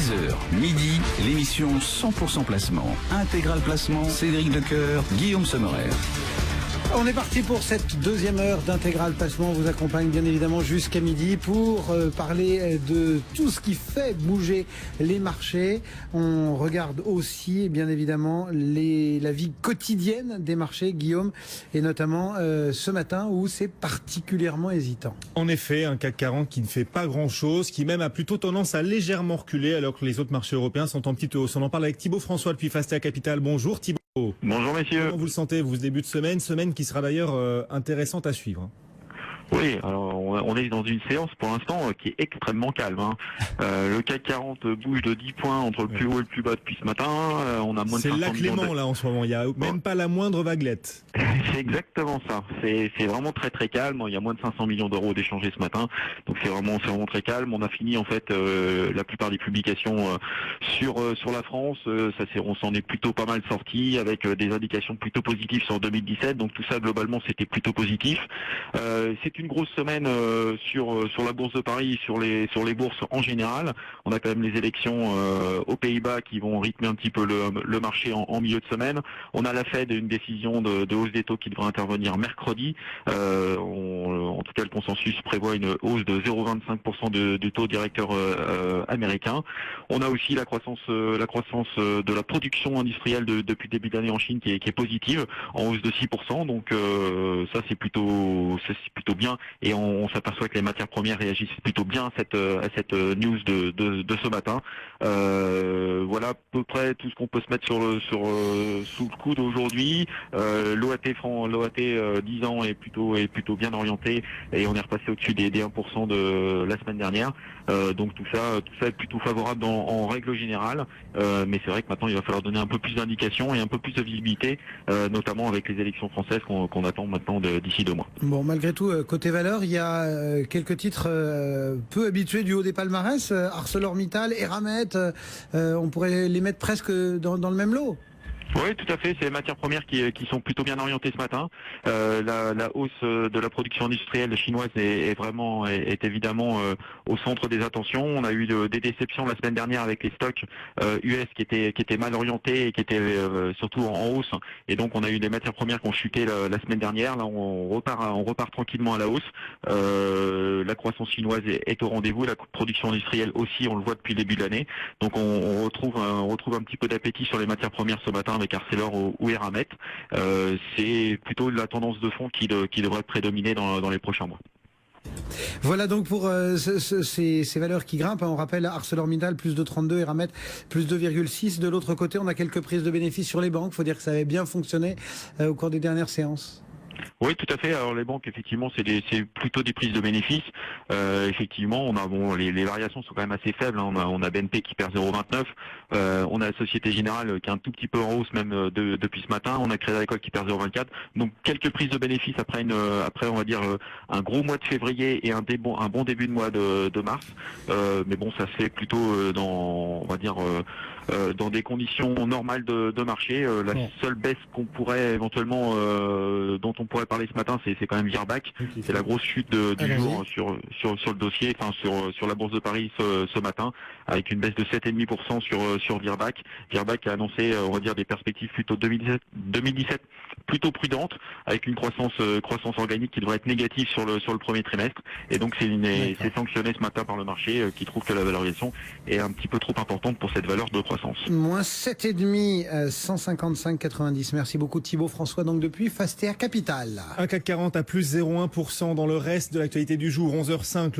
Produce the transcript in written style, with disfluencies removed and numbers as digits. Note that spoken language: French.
10h, midi, l'émission 100% placement. Intégral placement, Cédric Decoeur, Guillaume Sommerer. On est parti pour cette deuxième heure d'Intégral Placement. On vous accompagne bien évidemment jusqu'à midi pour parler de tout ce qui fait bouger les marchés. On regarde aussi bien évidemment la vie quotidienne des marchés, Guillaume, et notamment ce matin où c'est particulièrement hésitant. En effet, un CAC 40 qui ne fait pas grand-chose, qui même a plutôt tendance à légèrement reculer alors que les autres marchés européens sont en petite hausse. On en parle avec Thibaut François depuis Fastea Capital. Bonjour Thibaut. Bonjour messieurs. Comment vous le sentez, vous, ce début de semaine qui sera d'ailleurs intéressante à suivre? Oui, alors on est dans une séance pour l'instant qui est extrêmement calme. Le CAC 40 bouge de 10 points entre le plus haut et le plus bas depuis ce matin. On a moins de 500 millions. C'est là Clément là en ce moment, il n'y a même pas la moindre vaguelette. C'est exactement ça. C'est vraiment très très calme. Il y a moins de 500 millions d'euros d'échangés ce matin, donc c'est vraiment très calme. On a fini en fait la plupart des publications sur la France. On s'en est plutôt pas mal sorti avec des indications plutôt positives sur 2017. Donc tout ça globalement c'était plutôt positif. C'est une grosse semaine sur la bourse de Paris, sur les bourses en général. On a quand même les élections aux Pays-Bas qui vont rythmer un petit peu le marché en milieu de semaine. On a la Fed, une décision de hausse des taux qui devrait intervenir mercredi. En tout cas, le consensus prévoit une hausse de 0,25% du taux directeur américain. On a aussi la croissance de la production industrielle depuis le début d'année en Chine qui est positive, en hausse de 6%. Donc ça c'est plutôt bien, et on s'aperçoit que les matières premières réagissent plutôt bien à cette news de ce matin. Voilà à peu près tout ce qu'on peut se mettre sous le coude aujourd'hui. L'OAT 10 ans est plutôt bien orienté, et on est repassé au-dessus des 1% de la semaine dernière. Donc tout ça est plutôt favorable en règle générale. Mais c'est vrai que maintenant il va falloir donner un peu plus d'indications et un peu plus de visibilité, notamment avec les élections françaises qu'on attend maintenant d'ici 2 mois. Bon, malgré tout, côté valeur, il y a quelques titres peu habitués du haut des palmarès. ArcelorMittal, Eramet, on pourrait les mettre presque dans le même lot. Oui, tout à fait. C'est les matières premières qui sont plutôt bien orientées ce matin. La hausse de la production industrielle chinoise est évidemment au centre des attentions. On a eu des déceptions la semaine dernière avec les stocks US qui étaient mal orientés et qui étaient surtout en hausse. Et donc on a eu des matières premières qui ont chuté la semaine dernière. Là, on repart tranquillement à la hausse. La croissance chinoise est au rendez-vous. La production industrielle aussi, on le voit depuis le début de l'année. Donc on retrouve un petit peu d'appétit sur les matières premières ce matin avec Arcelor ou Eramet. C'est plutôt la tendance de fond qui devrait prédominer dans les prochains mois. Voilà donc pour ces valeurs qui grimpent. On rappelle ArcelorMittal plus de 32, Eramet plus 2,6. De l'autre côté, on a quelques prises de bénéfices sur les banques. Il faut dire que ça avait bien fonctionné au cours des dernières séances. Oui, tout à fait. Alors les banques, effectivement, c'est plutôt des prises de bénéfices. Effectivement, les variations sont quand même assez faibles. On a BNP qui perd 0,29. On a la Société Générale qui est un tout petit peu en hausse même depuis ce matin. On a Crédit Agricole qui perd 0,24. Donc quelques prises de bénéfices après on va dire un gros mois de février et un bon début de mois de mars. Mais bon, ça se fait plutôt dans des conditions normales de marché. La seule baisse qu'on pourrait éventuellement dont on pourrait parler ce matin, c'est quand même Virbac. Okay. C'est la grosse chute du jour sur le dossier, enfin sur la bourse de Paris ce matin, avec une baisse de 7,5% sur Virbac. Virbac a annoncé, on va dire, des perspectives plutôt 2017 plutôt prudentes, avec une croissance organique qui devrait être négative sur le premier trimestre. Et donc c'est sanctionné ce matin par le marché qui trouve que la valorisation est un petit peu trop importante pour cette valeur de croissance. Moins 7,5, 155,90. Merci beaucoup Thibaut François, donc depuis Fastea Capital. Un CAC 40 à plus 0,1% dans le reste de l'actualité du jour, 11h05.